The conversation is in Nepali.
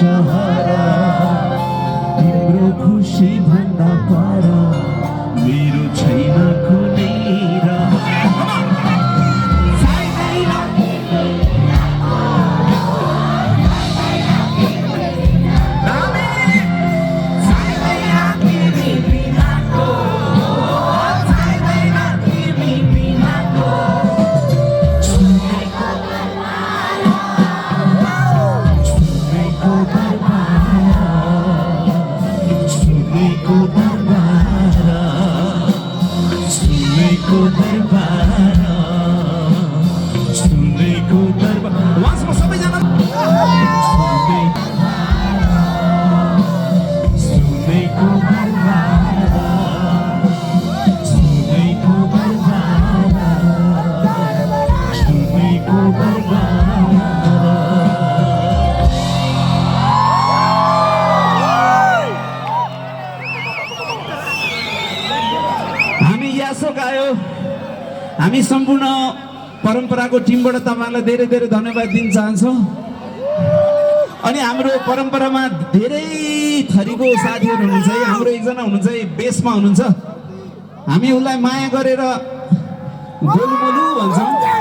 सहारा तिम्रो खुसी भन्दा पर मेरो छैन कुनै हामी सम्पूर्ण परम्पराको टिमबाट तपाईहरुलाई धेरै धेरै धन्यवाद दिन चाहन्छौं। अनि हाम्रो परम्परामा धेरै थरीको साथीहरु हुनुहुन्छ है। हाम्रो एकजना हुनुहुन्छ बेसमा हुनुहुन्छ, हामी उलाई माया गरेर गोलु गोलु भन्छौं।